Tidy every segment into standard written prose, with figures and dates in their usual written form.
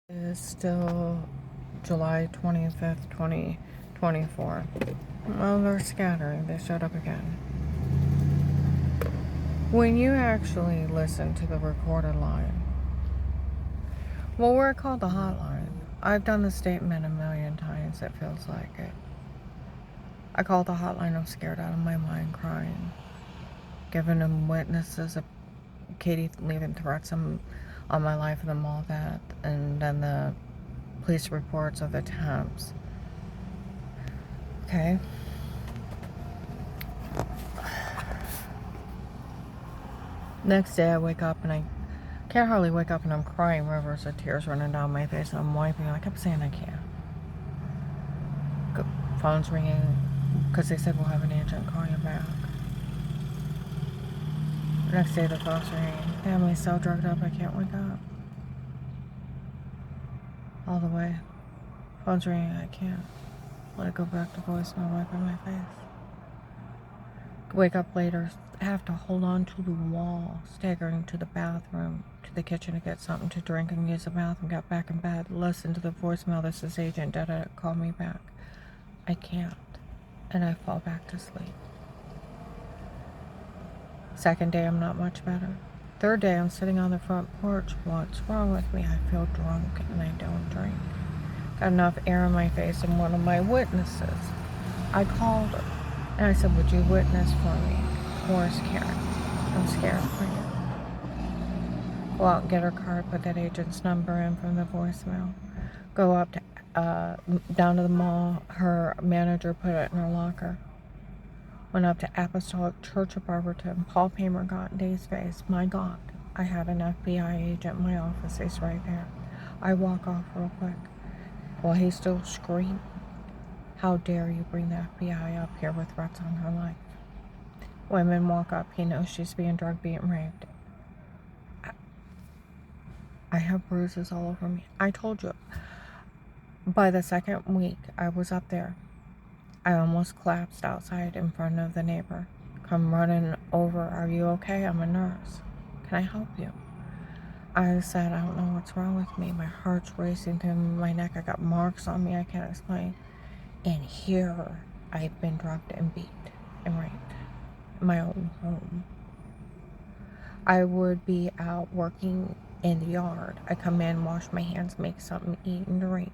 Is still July 25th, 2024. Well, they're scattering. They showed up again. When you actually listen to the recorded line, well, we're called the hotline. I've done the statement a million times, it feels like it. I call the hotline, I'm scared out of my mind, crying. Giving them witnesses of Katie leaving threats on my life and them all that, and then the police reports of the attempts. Okay? Next day I wake up and I can't hardly wake up and I'm crying, rivers of tears running down my face, and I'm wiping. I kept saying I can't. Phone's ringing because they said we'll have an agent call you back. The next day the phone's ringing. Family's so drugged up I can't wake up. All the way. Phone's ringing, I can't. Let it go back to voicemail, wiping my face. Wake up later, have to hold on to the wall, staggering to the bathroom, to the kitchen to get something to drink and use the bathroom, got back in bed, listen to the voicemail, this is agent, call me back. I can't. And I fall back to sleep. Second day, I'm not much better. Third day, I'm sitting on the front porch. What's wrong with me? I feel drunk and I don't drink. Got enough air in my face, and one of my witnesses, I called her. And I said, would you witness for me? Where's Karen? I'm scared for you. Go out and get her card, put that agent's number in from the voicemail. Go up to, down to the mall. Her manager put it in her locker. Went up to Apostolic Church of Barberton. Paul Paymer got in Dave's face. My God, I had an FBI agent in my office. He's right there. I walk off real quick while he's still screaming. How dare you bring the FBI up here with threats on her life? Women walk up. He knows she's being drugged, being raped. I have bruises all over me. I told you. By the second week I was up there, I almost collapsed outside in front of the neighbor. Come running over. Are you okay? I'm a nurse. Can I help you? I said, I don't know what's wrong with me. My heart's racing through my neck. I got marks on me I can't explain. And here I've been drugged and beat and raped in my own home. I would be out working in the yard. I come in, wash my hands, make something to eat and drink,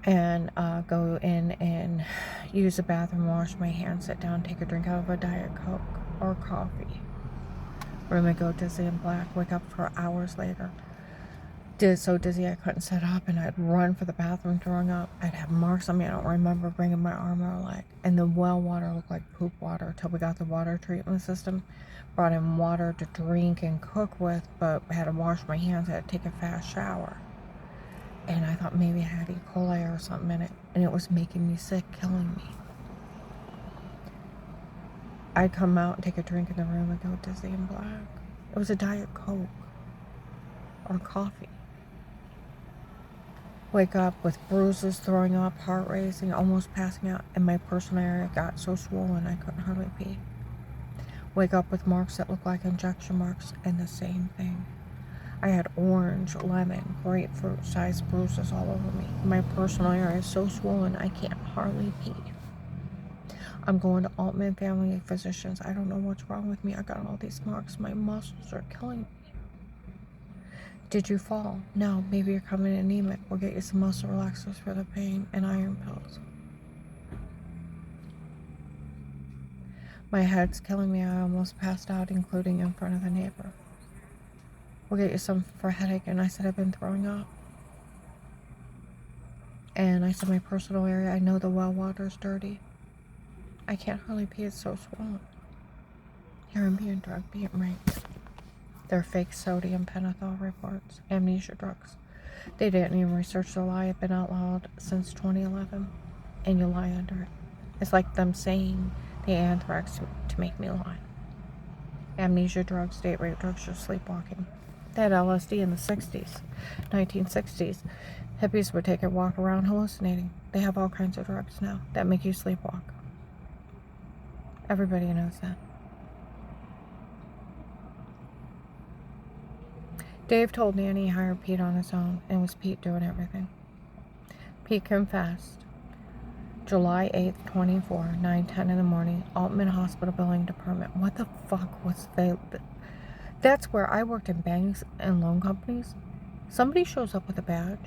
and go in and use the bathroom, wash my hands, sit down, take a drink out of a Diet Coke or coffee. Room would go dizzy and black, wake up for hours later. So dizzy I couldn't sit up, and I'd run for the bathroom throwing up. I'd have marks on me. I don't remember bringing my arm or leg. And the well water looked like poop water till we got the water treatment system. Brought in water to drink and cook with, but I had to wash my hands. I had to take a fast shower. And I thought maybe I had E. coli or something in it. And it was making me sick, killing me. I'd come out and take a drink in the room and go dizzy and black. It was a Diet Coke or coffee. Wake up with bruises, throwing up, heart racing, almost passing out, and my personal area got so swollen I couldn't hardly pee. Wake up with marks that look like injection marks, and the same thing. I had orange, lemon, grapefruit sized bruises all over me. My personal area is so swollen I can't hardly pee. I'm going to Altman Family Physicians. I don't know what's wrong with me. I got all these marks. My muscles are killing me. Did you fall? No, maybe you're coming anemic. We'll get you some muscle relaxers for the pain and iron pills. My head's killing me. I almost passed out, including in front of the neighbor. We'll get you some for headache. And I said, I've been throwing up. And I said, my personal area, I know the well water's dirty. I can't hardly pee, it's so swollen. Here I'm being drugged, being raped. They're fake sodium pentothal reports, amnesia drugs. They didn't even research the lie. It's been outlawed since 2011, and you lie under it. It's like them saying the anthrax to make me lie. Amnesia drugs, date rape drugs, just sleepwalking. They had LSD in the 60s, 1960s. Hippies would take it, walk around hallucinating. They have all kinds of drugs now that make you sleepwalk. Everybody knows that. Dave told Nanny he hired Pete on his own, and it was Pete doing everything. Pete confessed. July 8th, 24, 9:10 in the morning, Altman Hospital Billing Department. What the fuck was they? That's where I worked in banks and loan companies. Somebody shows up with a badge.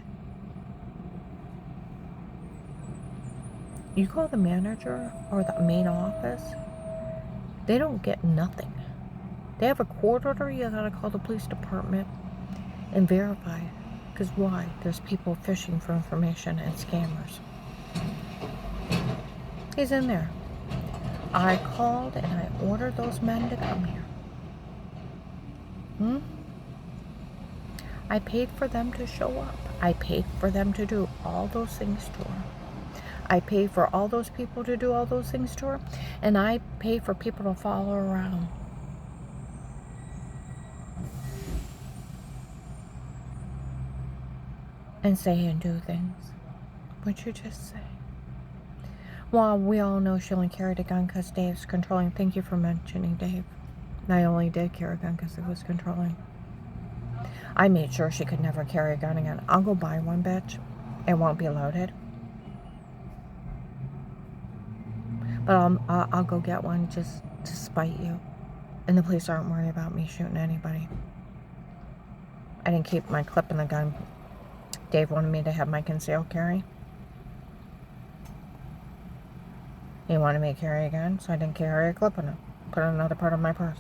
You call the manager or the main office, they don't get nothing. They have a court order, you gotta call the police department and verify. Because why? There's people fishing for information and scammers. He's in there. I called and I ordered those men to come here. I paid for them to show up. I paid for them to do all those things to her. I paid for all those people to do all those things to her. And I paid for people to follow her around. And say and do things. What'd you just say? Well, we all know she only carried a gun because Dave's controlling. Thank you for mentioning Dave. I only did carry a gun because it was controlling. I made sure she could never carry a gun again. I'll go buy one, bitch. It won't be loaded. But I'll go get one just to spite you. And the police aren't worried about me shooting anybody. I didn't keep my clip in the gun. Dave wanted me to have my concealed carry. He wanted me to carry a gun, so I didn't carry a clip in it. Put it in another part of my purse.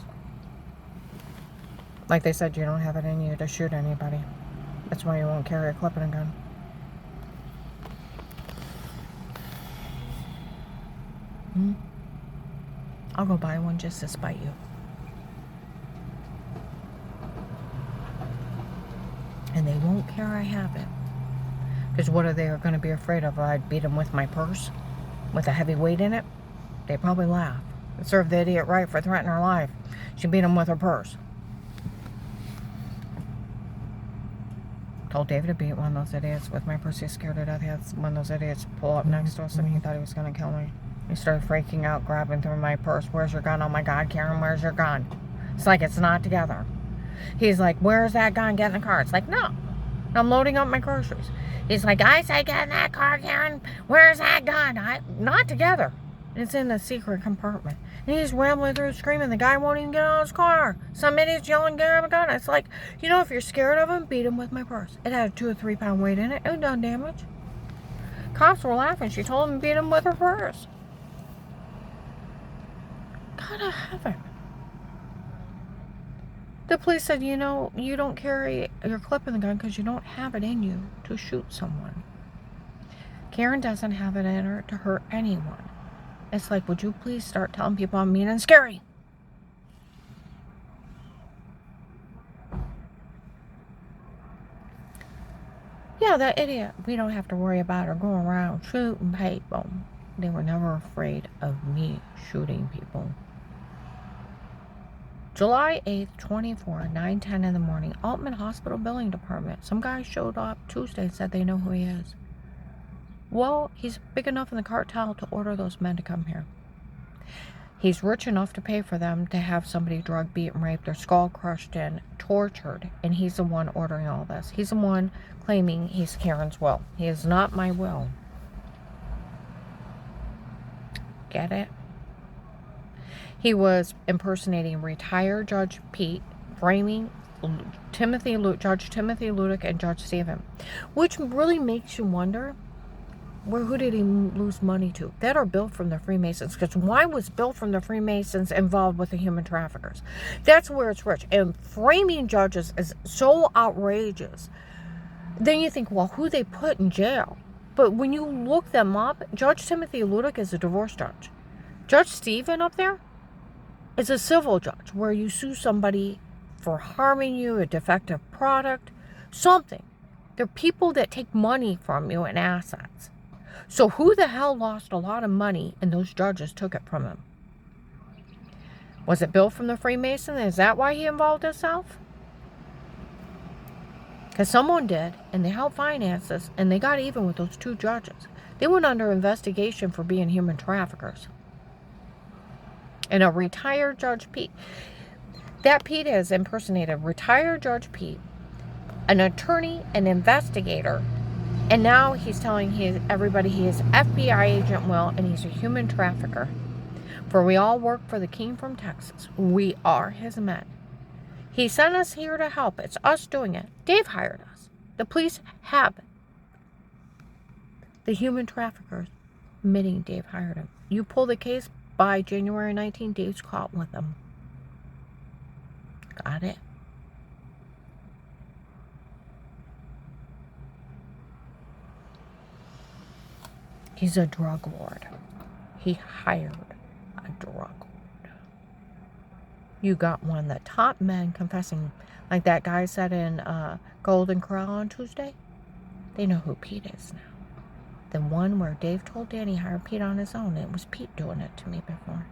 Like they said, you don't have it in you to shoot anybody. That's why you won't carry a clip in a gun. I'll go buy one just to spite you. And they won't care I have it. Because what are they going to be afraid of? I'd beat them with my purse? With a heavy weight in it? They'd probably laugh. It served the idiot right for threatening her life. She beat him with her purse. Told David to beat one of those idiots with my purse. He's scared to death. He had one of those idiots pull up next to us and he thought he was going to kill me. He started freaking out, grabbing through my purse. Where's your gun? Oh my God, Karen, where's your gun? It's like it's not together. He's like, where's that gun? Get in the car. It's like, no. I'm loading up my groceries. He's like, I say get in that car, Karen. Where's that gun? Not together. It's in the secret compartment. And he's rambling through screaming. The guy won't even get out of his car. Some idiot's yelling, get him a gun. It's like, you know, if you're scared of him, beat him with my purse. It had a 2 or 3 pound weight in it. It had done damage. Cops were laughing. She told him to beat him with her purse. God of heaven. The police said, you know, you don't carry your clip in the gun because you don't have it in you to shoot someone. Karen doesn't have it in her to hurt anyone. It's like, would you please start telling people I'm mean and scary? Yeah, that idiot. We don't have to worry about her going around shooting people. They were never afraid of me shooting people. July 8th, 24, 9:10 in the morning, Altman Hospital Billing Department. Some guy showed up Tuesday and said they know who he is. Well, he's big enough in the cartel to order those men to come here. He's rich enough to pay for them to have somebody drugged, beaten, raped, their skull crushed in, tortured, and he's the one ordering all this. He's the one claiming he's Karen's will. He is not my will. Get it? He was impersonating retired Judge Pete, framing Judge Timothy Ludick and Judge Stephen, which really makes you wonder, who did he lose money to? That are billed from the Freemasons. Because why was billed from the Freemasons involved with the human traffickers? That's where it's rich. And framing judges is so outrageous. Then you think, well, who they put in jail? But when you look them up, Judge Timothy Ludick is a divorce judge. Judge Stephen up there is a civil judge where you sue somebody for harming you, a defective product, something. They're people that take money from you and assets. So who the hell lost a lot of money and those judges took it from him? Was it billed from the Freemason? Is that why he involved himself? Because someone did, and they held finances, and they got even with those 2 judges. They went under investigation for being human traffickers. And a retired Judge Pete. That Pete has impersonated retired Judge Pete, an attorney, an investigator, and now he's telling everybody he is FBI agent Will, and he's a human trafficker. For we all work for the king from Texas. We are his men. He sent us here to help. It's us doing it. Dave hired us. The police have the human traffickers admitting Dave hired him. You pull the case by January 19th, Dave's caught with them. Got it? He's a drug lord. He hired a drug lord. You got one of the top men confessing, like that guy said in Golden Corral on Tuesday. They know who Pete is now. The one where Dave told Danny he hired Pete on his own. It was Pete doing it to me before.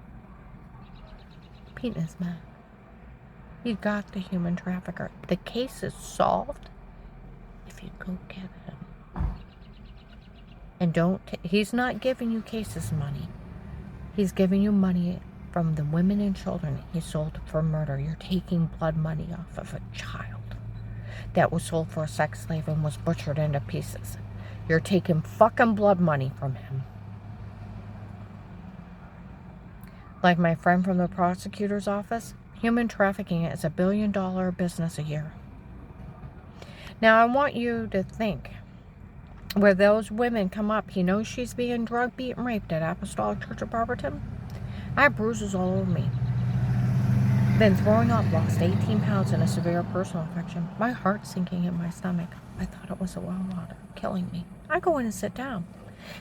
Pete and his men. You got the human trafficker. The case is solved if you go get him. And he's not giving you cases money. He's giving you money from the women and children he sold for murder. You're taking blood money off of a child that was sold for a sex slave and was butchered into pieces. You're taking fucking blood money from him. Like my friend from the prosecutor's office, human trafficking is $1 billion business a year. Now I want you to think, where those women come up, he knows she's being drugged, beaten, raped at Apostolic Church of Barberton. I have bruises all over me. Been throwing up, lost 18 pounds in a severe personal infection. My heart's sinking in my stomach. I thought it was a well water, killing me. I go in and sit down.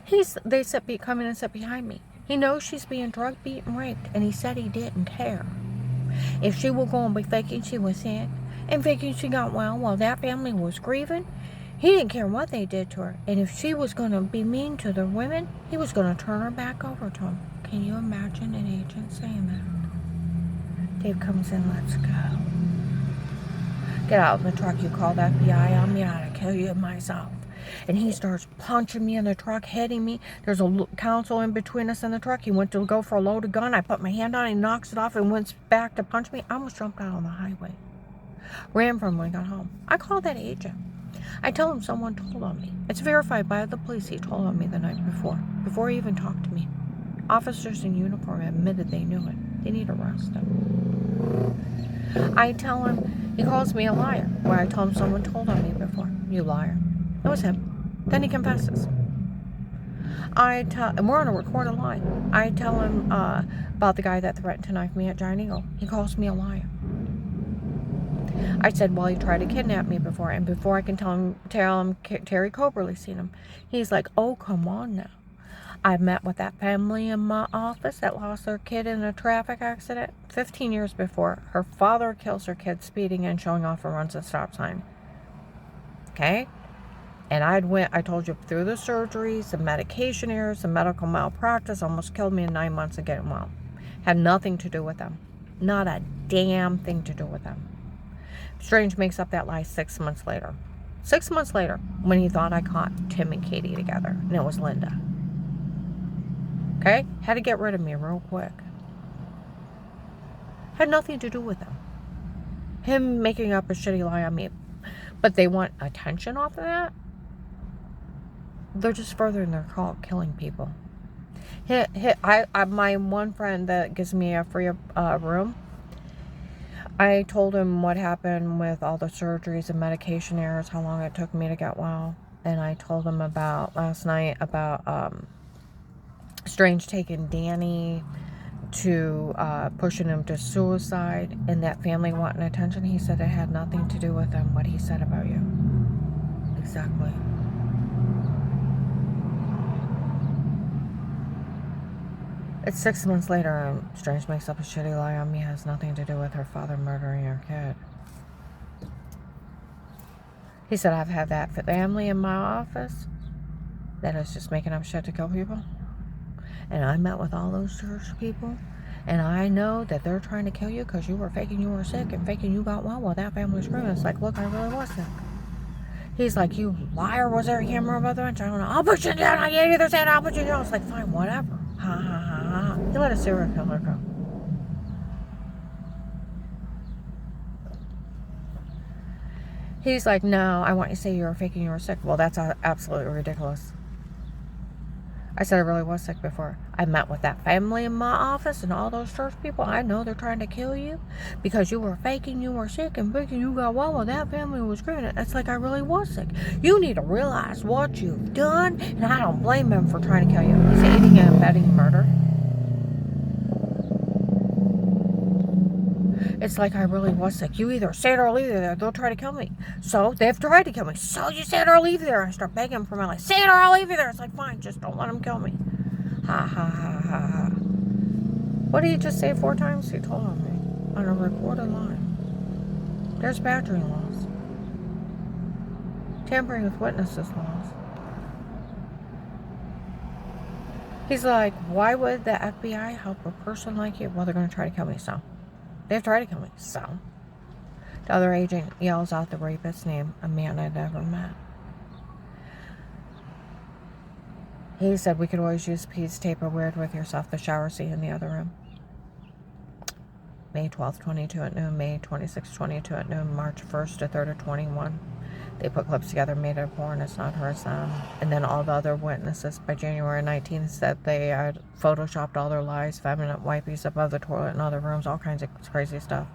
They come in and sit behind me. He knows she's being drugged, beaten, raped, and he said he didn't care. If she will go and be faking she was sick and faking she got well while that family was grieving, he didn't care what they did to her. And if she was going to be mean to the women, he was going to turn her back over to him. Can you imagine an agent saying that? Dave comes in, let's go. Get out of the truck, you call the FBI on me, I'd kill you myself. And he starts punching me in the truck, hitting me. There's a counsel in between us in the truck. He went to go for a loaded gun. I put my hand on it, he knocks it off and went back to punch me. I almost jumped out on the highway. Ran from him when I got home. I called that agent. I tell him someone told on me. It's verified by the police he told on me the night before he even talked to me. Officers in uniform admitted they knew it. They need to arrest him. I tell him, he calls me a liar, where I tell him someone told on me before. You liar. It was him. Then he confesses. And we're on a recorded line. I tell him about the guy that threatened to knife me at Giant Eagle. He calls me a liar. I said, well, he tried to kidnap me before, and before I can tell him Terry Coberly's seen him. He's like, oh, come on now. I met with that family in my office that lost their kid in a traffic accident 15 years before. Her father kills her kid speeding and showing off and runs a stop sign. Okay? And I told you, through the surgeries, the medication errors, the medical malpractice, almost killed me in 9 months of getting well. Had nothing to do with them. Not a damn thing to do with them. Strange makes up that lie 6 months later. 6 months later, when he thought I caught Tim and Katie together, and it was Linda. Okay? Had to get rid of me real quick. Had nothing to do with him. Him making up a shitty lie on me. But they want attention off of that? They're just furthering their call, killing people. My one friend that gives me a free room, I told him what happened with all the surgeries and medication errors, how long it took me to get well. And I told him about last night about Strange taking Danny to pushing him to suicide and that family wanting attention. He said it had nothing to do with him, what he said about you. Exactly. It's 6 months later and Strange makes up a shitty lie on me. Has nothing to do with her father murdering her kid. He said, I've had that family in my office that is just making up shit to kill people. And I met with all those church people. And I know that they're trying to kill you because you were faking you were sick and faking you got well while that family was screaming. It's like, look, I really was sick. He's like, you liar. Was there a camera above the bench? I don't know. I'll put you down. I gave you this hand. I'll put you down. It's like, fine, whatever. Ha, ha, ha, ha. He let a serial killer go. He's like, no, I want you to say you were faking you were sick. Well, that's absolutely ridiculous. I said I really was sick before. I met with that family in my office and all those church people. I know they're trying to kill you because you were faking you were sick and thinking you got well and that family was great. It's like I really was sick. You need to realize what you've done, and I don't blame him for trying to kill you. He's aiding and abetting murder. It's like I really was sick. You either say it or leave it there. They'll try to kill me. So they've tried to kill me. So you say it or leave it there. I start begging for my life. Say it or I'll leave it there. It's like, fine, just don't let them kill me. Ha ha ha ha ha. What did he just say 4 times? He told on me on a recorded line. There's battery laws. Tampering with witnesses laws. He's like, why would the FBI help a person like you? Well, they're going to try to kill me, so. They've tried to kill me, so. The other agent yells out the rapist's name, a man I'd never met. He said we could always use Pete's tape or weird with yourself, the shower scene in the other room. May 12th, 22 at noon, May 26th, 22 at noon, March 1st to 3rd of 21. They put clips together, made it a porn, it's not her, it's them. And then all the other witnesses by January 19th said they had photoshopped all their lies, feminine wipies above the toilet in other rooms, all kinds of crazy stuff.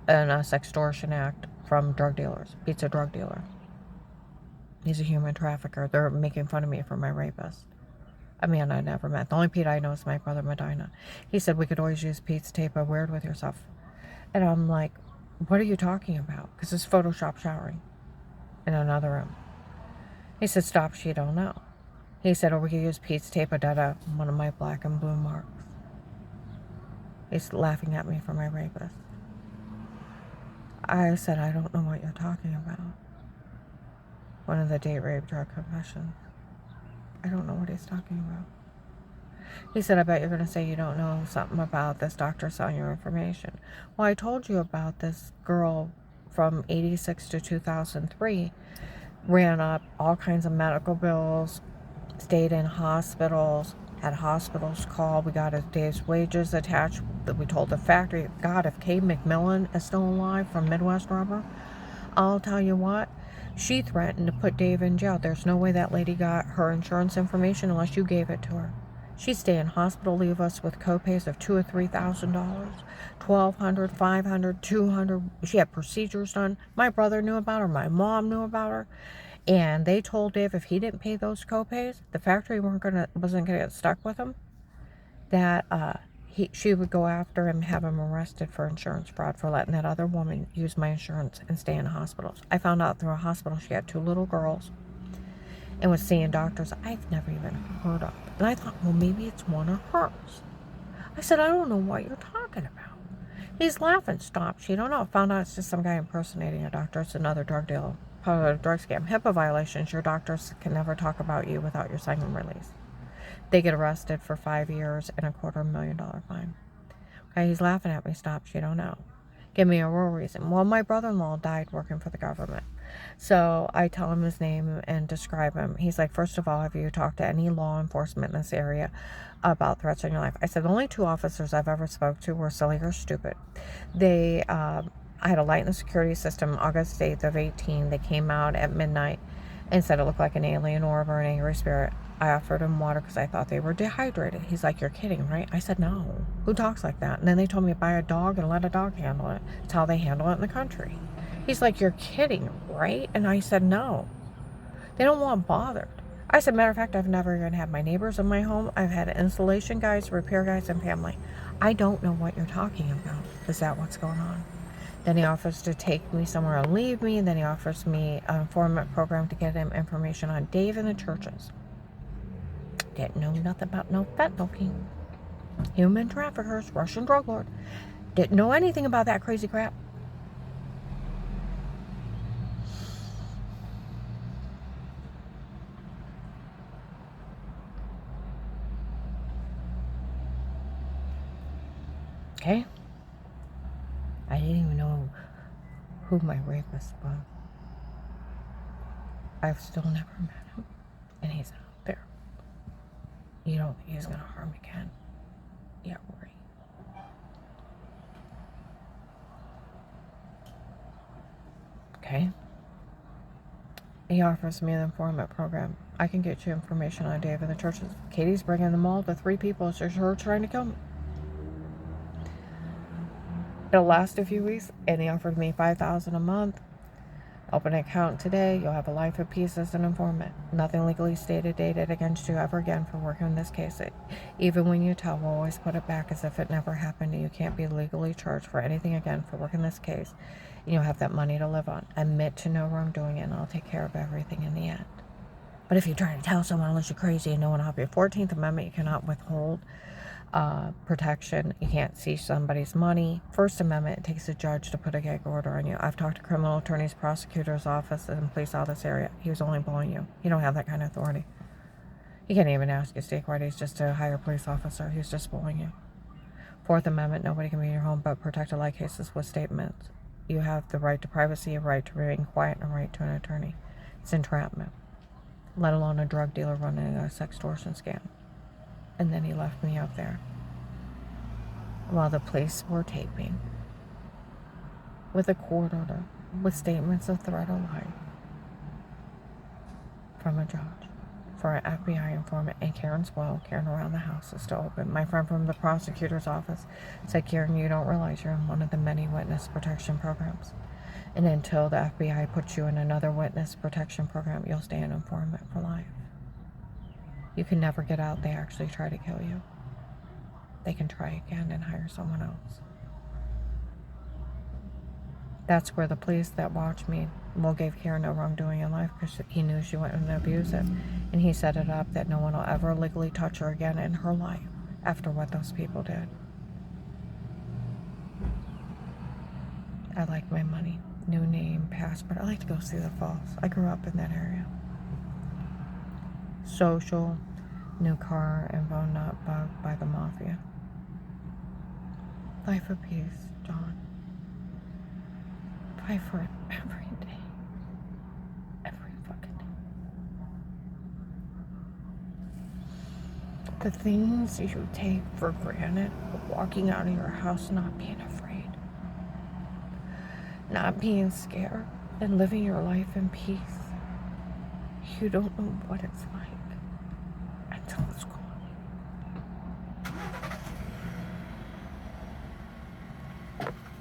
And a sextortion act from drug dealers. Pete's a drug dealer. He's a human trafficker. They're making fun of me for my rapist. A man I never met. The only Pete I know is my brother Medina. He said we could always use Pete's tape or weird with yourself. And I'm like, what are you talking about? Because it's Photoshop showering in another room. He said, stop, she don't know. He said, or we could use Pete's tape or data, one of my black and blue marks. He's laughing at me for my rapist. I said, I don't know what you're talking about. One of the date rape drug confessions. I don't know what he's talking about. He said, I bet you're going to say you don't know something about this doctor selling your information. Well, I told you about this girl from 86 to 2003. Ran up all kinds of medical bills, stayed in hospitals, had hospitals call. We got his day's wages attached. We told the factory, God, if Kay McMillan is still alive from Midwest Rubber, I'll tell you what, she threatened to put Dave in jail. There's no way that lady got her insurance information unless you gave it to her. She'd stay in hospital, leave us with copays of $2,000 or $3,000, $1,200, $500, $200. She had procedures done. My brother knew about her. My mom knew about her. And they told Dave if he didn't pay those copays, the factory wasn't gonna get stuck with him. That she would go after him, have him arrested for insurance fraud for letting that other woman use my insurance and stay in hospitals. I found out through a hospital she had 2 little girls and was seeing doctors I've never even heard of. And I thought, well, maybe it's one of hers. I said, I don't know what you're talking about. He's laughing. Stop. She don't know. Found out it's just some guy impersonating a doctor. It's another drug deal, part of a drug scam. HIPAA violations. Your doctors can never talk about you without your signing release. They get arrested for 5 years and a $250,000 fine. Okay, he's laughing at me. Stop. She don't know. Give me a real reason. Well, my brother-in-law died working for the government. So I tell him his name and describe him. He's like, first of all, have you talked to any law enforcement in this area about threats on your life? I said, the only 2 officers I've ever spoke to were silly or stupid. I had a light in the security system August 8th of 18. They came out at midnight and said it looked like an alien orb or an angry spirit. I offered him water because I thought they were dehydrated. He's like, you're kidding, right? I said, no. Who talks like that? And then they told me to buy a dog and let a dog handle it. It's how they handle it in the country. He's like, you're kidding, right? And I said, no. They don't want bothered. I said, matter of fact, I've never even had my neighbors in my home. I've had installation guys, repair guys, and family. I don't know what you're talking about. Is that what's going on? Then he offers to take me somewhere and leave me. And then he offers me an informant program to get him information on Dave and the churches. Didn't know nothing about no fentanyl king. Human traffickers, Russian drug lord. Didn't know anything about that crazy crap. Okay? I didn't even know who my rapist was. I've still never met him. And he's out there. You don't think he's gonna harm again? Yeah, right. Okay? He offers me the informant program. I can get you information on David the churches. Katie's bringing them all to 3 people. It's just her trying to kill me. It'll last a few weeks, and he offered me $5,000 a month. Open an account today. You'll have a life of peace as an informant. Nothing legally dated against you ever again for working in this case. Even when you tell, we'll always put it back as if it never happened. You can't be legally charged for anything again for working this case. And you'll have that money to live on. Admit to no wrongdoing, and I'll take care of everything in the end. But if you try to tell someone unless you're crazy and no one will help you, 14th Amendment, you cannot withhold protection. You can't seize somebody's money. First Amendment, it takes a judge to put a gag order on you. I've talked to criminal attorneys, prosecutors' office, and police out this area. He was only bullying you. You don't have that kind of authority. He can't even ask you to stay quiet. He's just a higher police officer. He's just bullying you. Fourth Amendment, nobody can be in your home but protected like cases with statements. You have the right to privacy, a right to remain quiet, and a right to an attorney. It's entrapment, let alone a drug dealer running a sextortion scam. And then he left me up there while the police were taping with a court order with statements of threat of life from a judge for an FBI informant. And Karen's Karen around the house is still open. My friend from the prosecutor's office said, Karen, you don't realize you're in one of the many witness protection programs. And until the FBI puts you in another witness protection program, you'll stay an informant for life. You can never get out. They actually try to kill you. They can try again and hire someone else. That's where the police that watched me gave Karen no wrongdoing in life because he knew she wouldn't abuse it. And he set it up that no one will ever legally touch her again in her life after what those people did. I like my money. New name, passport. I like to go see the falls. I grew up in that area. Social, new car, info not bugged by the mafia. Life of peace, John. Fight for it every day. Every fucking day. The things you take for granted, walking out of your house not being afraid, not being scared, and living your life in peace. You don't know what it's like until it's gone.